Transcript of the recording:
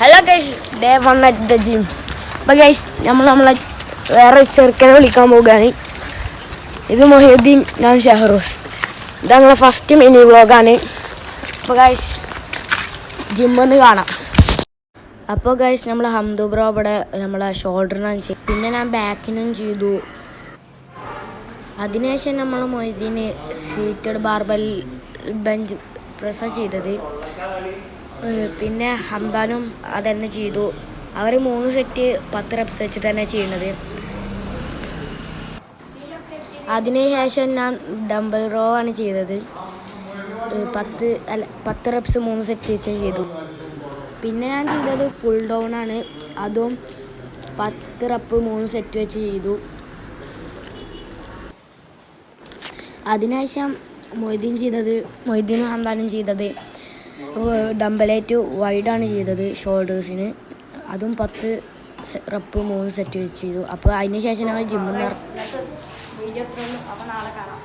Hello guys, day 1 at the gym. അപ്പോൾ guys നമ്മളെ വേറെ ചെറുക്കനെ വിളിക്കാൻ പോവുകയാണ്. ഇത് മൊഹീദ്ദീൻ, ഞാൻ ഷഹറൂസ്. ഇത് ഞങ്ങളെ ഫസ്റ്റ് മിനി വ്ളോഗാണ്. അപ്പോൾ ഗൈസ് ജിമ്മൊന്ന് കാണാം. അപ്പോൾ ഗൈസ് നമ്മൾ ഹംദു ബ്രോ ഇവിടെ നമ്മളെ ഷോൾഡറിനാണ് ചെയ്തു, പിന്നെ ഞാൻ ബാക്കിനും ചെയ്തു. അതിനുശേഷം നമ്മൾ മൊഹീദ്ദീന് സീറ്റഡ് ബാർബൽ ബെഞ്ച് പ്രസ്സാണ് ചെയ്തത്. പിന്നെ ഹംദാനും അതന്നെ ചെയ്തു. അവർ 3 സെറ്റ് 10 റെപ്സ് വെച്ച് തന്നെ ചെയ്യുന്നത്. അതിനുശേഷം ഞാൻ ഡംബൽ റോ ആണ് ചെയ്തത്. 10 റെപ്സ് 3 സെറ്റ് വെച്ച് ചെയ്തു. പിന്നെ ഞാൻ ചെയ്തത് പുൾ ഡൗൺ ആണ്. അതും 10 റെപ്പ് 3 സെറ്റ് വെച്ച് ചെയ്തു. അതിനുശേഷം മൊയ്തീനും ഹംദാനും ചെയ്തത് ഡംബലേറ്റ് വൈഡാണ് ചെയ്തത് ഷോൾഡേഴ്സിന്. അതും 10 റെപ്പ് 3 സെറ്റ് വെച്ച് ചെയ്തു. അപ്പോൾ അതിന് ശേഷം ഞങ്ങൾ ജിമ്മിൽ നിന്ന് വീഡിയോ അപ്പോൾ നാളെ കാണാം.